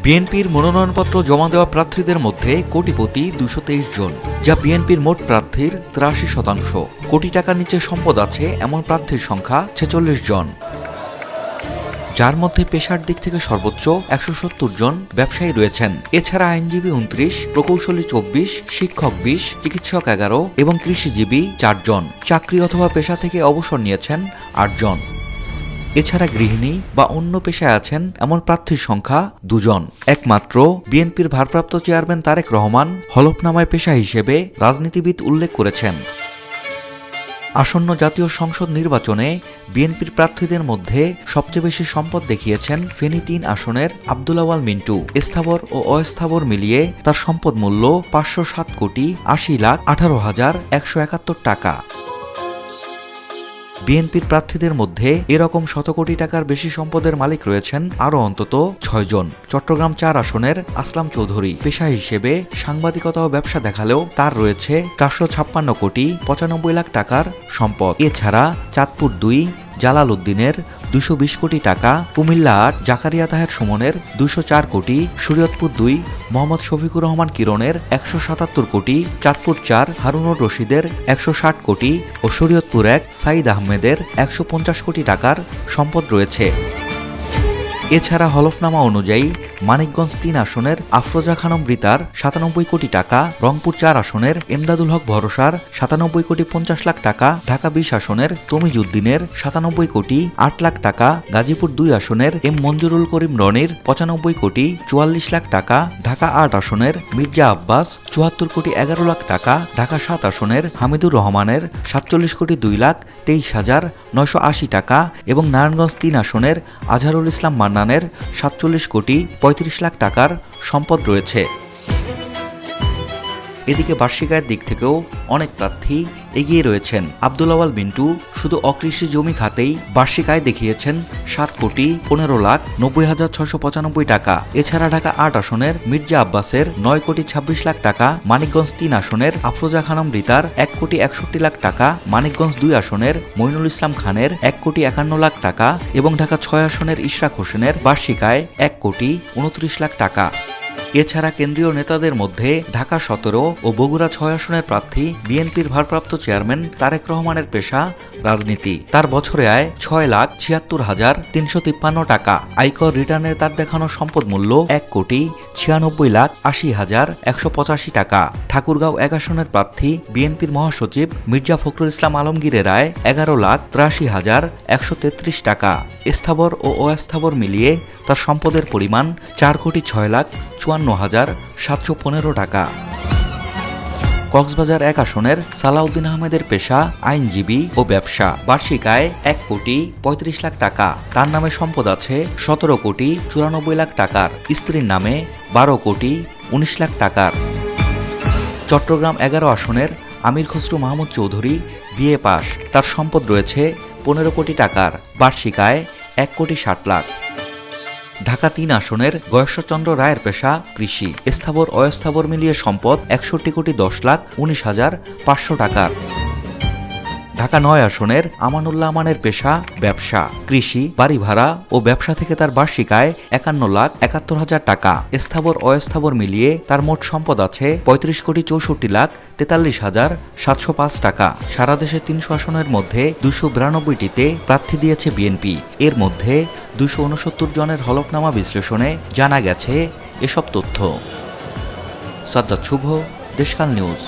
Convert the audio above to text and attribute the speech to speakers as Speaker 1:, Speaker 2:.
Speaker 1: বিএনপির মনোনয়নপত্র জমা দেওয়া প্রার্থীদের মধ্যে কোটিপতি 223 জন, যা বিএনপির মোট প্রার্থীর 83%। কোটি টাকার নিচে সম্পদ আছে এমন প্রার্থীর সংখ্যা 46 জন, যার মধ্যে পেশার দিক থেকে সর্বোচ্চ 170 জন ব্যবসায়ী রয়েছেন। এছাড়া আইনজীবী 29, প্রকৌশলী 24, শিক্ষক 20, চিকিৎসক 11 এবং কৃষিজীবী 4 জন। চাকরি অথবা পেশা থেকে অবসর নিয়েছেন 8 জন। এছাড়া গৃহিণী বা অন্য পেশায় আছেন এমন প্রার্থীর সংখ্যা 2 জন। একমাত্র বিএনপির ভারপ্রাপ্ত চেয়ারম্যান তারেক রহমান হলফনামায় পেশা হিসেবে রাজনীতিবিদ উল্লেখ করেছেন। আসন্ন জাতীয় সংসদ নির্বাচনে বিএনপির প্রার্থীদের মধ্যে সবচেয়ে বেশি সম্পদ দেখিয়েছেন ফেনী 3 আসনের আব্দুল আওয়াল মিন্টু। স্থাবর ও অস্থাবর মিলিয়ে তার সম্পদ মূল্য 507,80,18,171 টাকা। বিএনপির প্রার্থীদের মধ্যে এরকম শত কোটি টাকার বেশি সম্পদের মালিক রয়েছেন আরও অন্তত 6 জন। চট্টগ্রাম 4 আসনের আসলাম চৌধুরী পেশা হিসেবে সাংবাদিকতা ও ব্যবসা দেখালেও তার রয়েছে 456 কোটি 95 লাখ টাকার সম্পদ। এছাড়া চাঁদপুর 2 জালাল উদ্দিনের 220 কোটি টাকা, কুমিল্লা 8 জাকারিয়া তাহের সুমনের 204 কোটি, শরীয়তপুর 2 মোহাম্মদ শফিকুর রহমান কিরণের 177 কোটি, চাঁদপুর 4 হারুনুর রশিদের 160 কোটি ও শরীয়তপুর 1 সাইদ আহমেদের 150 কোটি টাকার সম্পদ রয়েছে। এছাড়া হলফনামা অনুযায়ী মানিকগঞ্জ 3 আসনের আফরোজা খানম রিতার 97 কোটি টাকা, রংপুর 4 আসনের এমদাদুল হক ভরসার 97 কোটি 50 লাখ টাকা, ঢাকা 20 আসনের তমিজ উদ্দিনের 97 কোটি 8 লাখ টাকা, গাজীপুর 2 আসনের এম মঞ্জুরুল করিম রনির 95 কোটি 44 লাখ টাকা, ঢাকা 8 আসনের মির্জা আব্বাস 74 কোটি 11 লাখ টাকা, ঢাকা 7 আসনের হামিদুর রহমানের 47 কোটি 2,23,980 টাকা এবং নারায়ণগঞ্জ 3 আসনের আজহারুল ইসলাম মান্নানের 47 কোটি 35 লাখ টাকার সম্পদ রয়েছে। এদিকে বার্ষিক আয়ের দিক থেকেও অনেক প্রার্থী এগিয়ে রয়েছেন। আব্দুল আওয়াল মিন্টু শুধু অকৃষি জমি খাতেই বার্ষিক আয় দেখিয়েছেন 7 কোটি 15,90,695 টাকা। এছাড়া ঢাকা 8 আসনের মির্জা আব্বাসের 9 কোটি 26 লাখ টাকা, মানিকগঞ্জ 3 আসনের আফরোজা খানম রিতার 1 কোটি 61 লাখ টাকা, মানিকগঞ্জ 2 আসনের মইনুল ইসলাম খানের 1 কোটি 51 লাখ টাকা এবং ঢাকা 6 আসনের ইশরাক হোসেনের বার্ষিক আয় 1 কোটি 29 লাখ টাকা। এছাড়া কেন্দ্রীয় নেতাদের মধ্যে ঢাকা 17 ও বগুড়া 6 আসনের প্রার্থী বিএনপির ভারপ্রাপ্ত চেয়ারম্যান তারেক রহমানের পেশা রাজনীতি। তার বছরে আয় 6,76,353 টাকা। আয়কর রিটার্নে তার দেখানো সম্পদ মূল্য 1 কোটি 96,80,185 টাকা। ঠাকুরগাঁও 1 আসনের প্রার্থী বিএনপির মহাসচিব মির্জা ফখরুল ইসলাম আলমগীরের আয় 11,83,133 টাকা। স্থাবর ও অস্থাবর মিলিয়ে তার সম্পদের পরিমাণ 4 কোটি 6,54,715 টাকা। কক্সবাজার 1 আসনের সালাউদ্দিন আহমেদের পেশা আইনজীবী ও ব্যবসা। বার্ষিক আয় 1 কোটি 35 লাখ টাকা। তার নামে সম্পদ আছে 17 কোটি 94 লাখ টাকার। স্ত্রীর নামে 12 কোটি 19 লাখ টাকার। চট্টগ্রাম 11 আসনের আমির খসরু মাহমুদ চৌধুরী বিএ পাস। তার সম্পদ রয়েছে 15 কোটি টাকার। বার্ষিক আয় 1 কোটি 60 লাখ। ঢাকা 3 আসনের গয়েশ্বরচন্দ্র রায়ের পেশা কৃষি। স্থাবর অস্থাবর মিলিয়ে সম্পদ 61 কোটি 10,19,500 টাকার। ঢাকা 9 আসনের আমানুল্লাহ আমানের পেশা ব্যবসা, কৃষি, বাড়ি ভাড়া ও ব্যবসা থেকে তার বার্ষিক আয় 51,71,000 টাকা। স্থাবর অস্থাবর মিলিয়ে তার মোট সম্পদ আছে 35 কোটি 64,43,705 টাকা। সারা দেশে 300 আসনের মধ্যে 292টিতে প্রার্থী দিয়েছে বিএনপি। এর মধ্যে 269 জনের হলফনামা বিশ্লেষণে জানা গেছে এসব তথ্য। সাজ্জাদ শুভ, দেশকাল নিউজ।